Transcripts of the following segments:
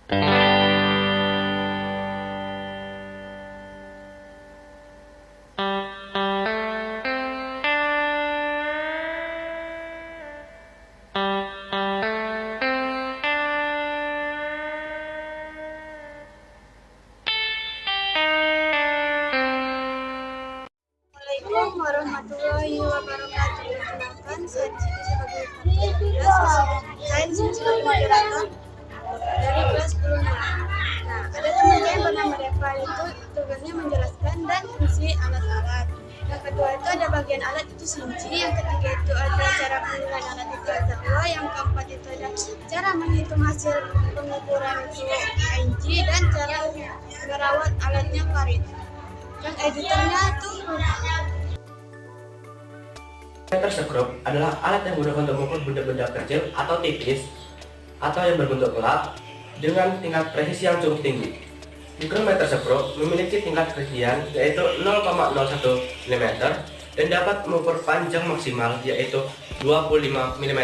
Assalamualaikum warahmatullahi wabarakatuh. Perkenalkan, saya di sini sebagai saya di sini sebagai moderator dari kelas 10. Nah, ada teman saya yang bernama Deva, itu tugasnya menjelaskan dan fungsi alat-alat. Yang kedua itu ada bagian alat itu sinci, yang ketiga itu ada cara penggunaan alat itu ada dua, yang keempat itu ada cara menghitung hasil pengukuran itu INC, dan cara merawat alatnya Farid. Dan editornya itu Mikrometer sekrup adalah alat yang digunakan untuk mengukur benda-benda kecil atau tipis atau yang berbentuk gelap dengan tingkat presisi yang cukup tinggi. Mikrometer sekrup memiliki tingkat presisian yaitu 0,01 mm dan dapat mengukur panjang maksimal yaitu 25 mm.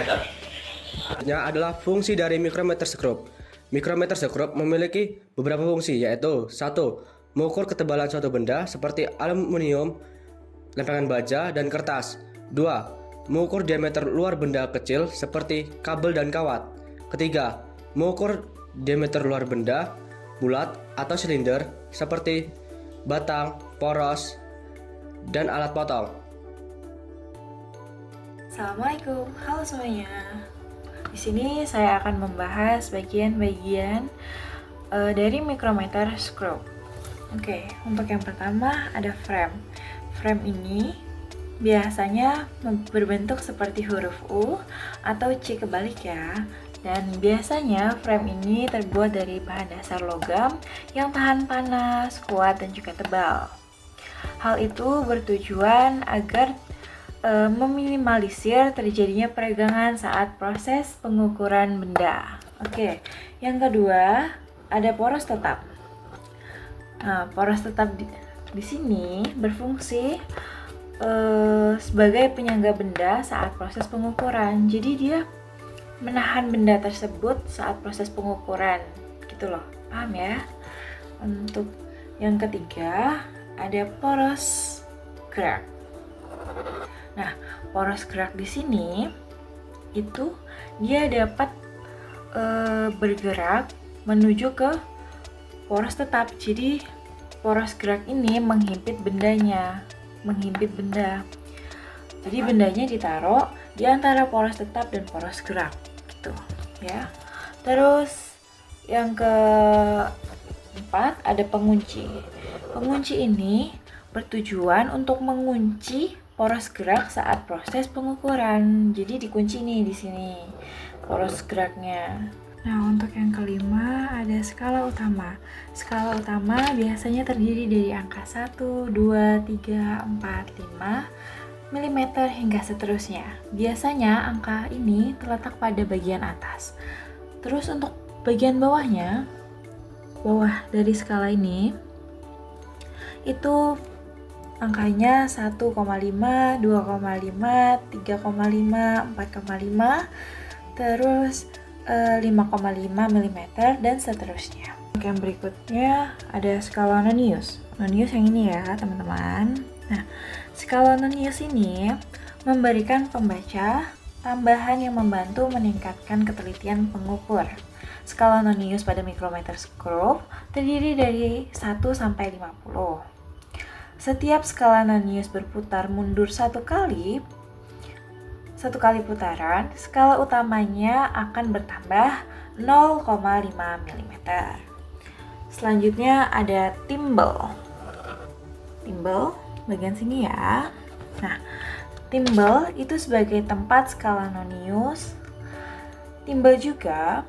Adalah fungsi dari mikrometer sekrup. Mikrometer sekrup memiliki beberapa fungsi yaitu 1. Mengukur ketebalan suatu benda seperti aluminium, lempengan baja, dan kertas. 2. Mengukur diameter luar benda kecil seperti kabel dan kawat. Ketiga, mengukur diameter luar benda bulat atau silinder seperti batang, poros, dan alat potong. Assalamualaikum, halo semuanya. Di sini saya akan membahas bagian-bagian dari mikrometer sekrup. Oke, untuk yang pertama ada frame. Frame ini biasanya berbentuk seperti huruf U atau C kebalik ya. Dan biasanya frame ini terbuat dari bahan dasar logam yang tahan panas, kuat, dan juga tebal. Hal itu bertujuan agar meminimalisir terjadinya peregangan saat proses pengukuran benda. Oke, yang kedua ada poros tetap. Nah, poros tetap di sini berfungsi sebagai penyangga benda saat proses pengukuran. Jadi dia menahan benda tersebut saat proses pengukuran, gitu loh. Paham ya? Untuk yang ketiga ada poros gerak. Nah, poros gerak di sini itu dia dapat bergerak menuju ke poros tetap. Jadi poros gerak ini menghimpit bendanya, menghimpit benda. Jadi bendanya ditaruh di antara poros tetap dan poros gerak, gitu ya. Terus yang keempat ada pengunci. Pengunci ini bertujuan untuk mengunci poros gerak saat proses pengukuran. Jadi dikunci nih di sini poros geraknya. Nah, untuk yang kelima ada skala utama. Skala utama biasanya terdiri dari angka 1, 2, 3, 4, 5 mm hingga seterusnya. Biasanya angka ini terletak pada bagian atas. Terus untuk bagian bawahnya, bawah dari skala ini itu angkanya 1,5, 2,5, 3,5, 4,5, terus 5,5 mm dan seterusnya. Yang berikutnya ada skala Nonius. Nonius yang ini ya teman-teman. Nah, skala Nonius ini memberikan pembaca tambahan yang membantu meningkatkan ketelitian pengukur. Skala Nonius pada mikrometer sekrup terdiri dari 1 sampai 50. Setiap skala Nonius berputar mundur satu kali putaran, skala utamanya akan bertambah 0,5 mm. Selanjutnya ada timbel. Timbel bagian sini ya. Nah, timbel itu sebagai tempat skala Nonius. Timbel juga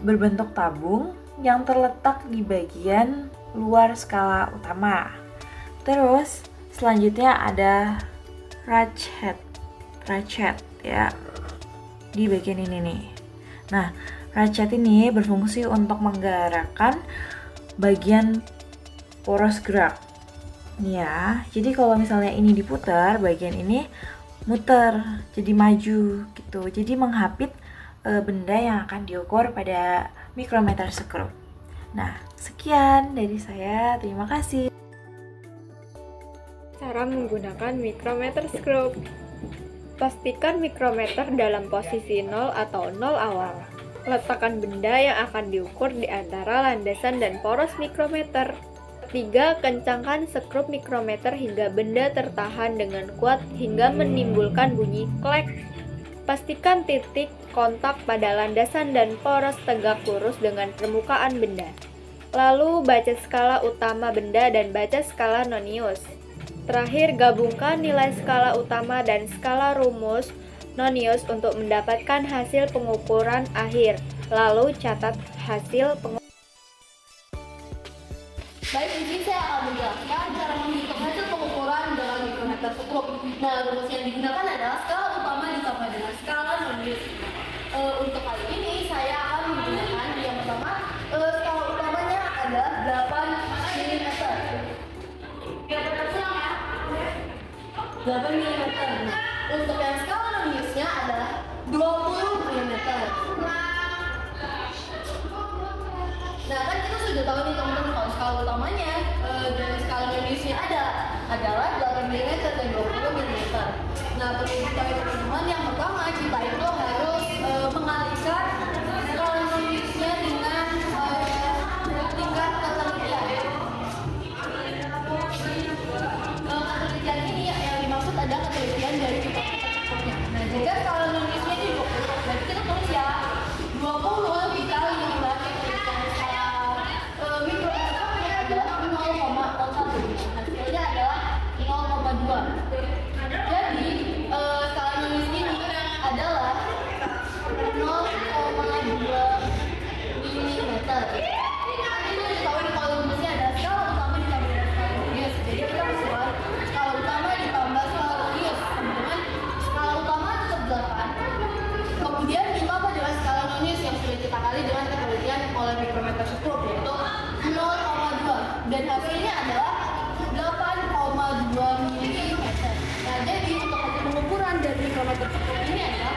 berbentuk tabung yang terletak di bagian luar skala utama. Terus selanjutnya ada ratchet ya di bagian ini nih. Nah, ratchet ini berfungsi untuk menggerakkan bagian poros gerak. Nih ya, jadi kalau misalnya ini diputar, bagian ini muter, jadi maju gitu. Jadi menghapit benda yang akan diukur pada micrometer screw. Nah, sekian dari saya. Terima kasih. Cara menggunakan micrometer screw. Pastikan mikrometer dalam posisi 0 atau 0 awal. Letakkan benda yang akan diukur di antara landasan dan poros mikrometer. 3. Kencangkan skrup mikrometer hingga benda tertahan dengan kuat hingga menimbulkan bunyi klek. Pastikan titik kontak pada landasan dan poros tegak lurus dengan permukaan benda. Lalu baca skala utama benda dan baca skala nonius. Terakhir, gabungkan nilai skala utama dan skala rumus nonius untuk mendapatkan hasil pengukuran akhir. Lalu catat hasil pengukuran. Baik, di sini saya akan menjelaskan cara menghitung hasil pengukuran dengan mikrometer skrup. Nah, rumus yang digunakan adalah skala utama ditambah dengan skala nonius. Untuk kali ini saya akan menggunakan yang pertama, skala utamanya adalah 8 mm. 8 mm. Nah, untuk yang skala noniusnya adalah 20 mm. Nah, kan kita sudah tahu nih teman-teman kalau skala utamanya dan skala noniusnya adalah 8 mm dan 20 mm. Nah, perlu diketahui teman-teman, yang pertama kita itu harus mengalihkan skala noniusnya dengan tingkat ketelitian. Ketelitian ini yang dimaksud adalah ketelitian dari mikrometer cukupnya. Nah, jika skala noniusnya di 20, berarti kita tulis ya 20 dikali dengan mikrometer adalah 0,01. Hasilnya adalah 0,2. Jadi skala nonius ini adalah 0,2 mm. Itu diketahui kalau rumusnya adalah skala utama ditambah dengan skala nonius. Jadi kita buat skala utama ditambah skala nonius. Teman-teman, skala utama tetap 8. Kemudian ditambah dengan skala nonius yang sudah kita kali dengan ketelitian oleh mikrometer skrup, yaitu 0,2, dan hasilnya adalah 8,2 mm. Nah, jadi untuk hasil pengukuran dari mikrometer skrup ini adalah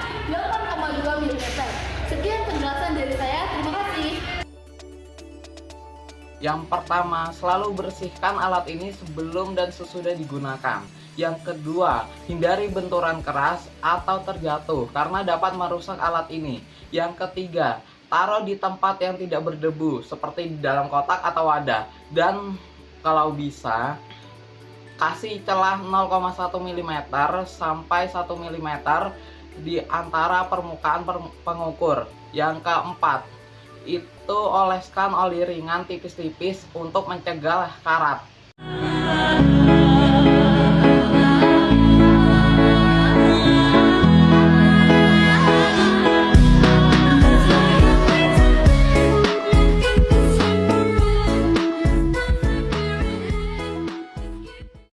8,2 mm. Sekian penjelasan dari saya, terima kasih. Yang pertama, selalu bersihkan alat ini sebelum dan sesudah digunakan. Yang kedua, hindari benturan keras atau terjatuh karena dapat merusak alat ini. Yang ketiga, taruh di tempat yang tidak berdebu seperti di dalam kotak atau wadah. Dan kalau bisa, kasih celah 0,1 mm sampai 1 mm di antara permukaan pengukur. Yang keempat, itu oleskan oli ringan tipis-tipis untuk mencegah karat.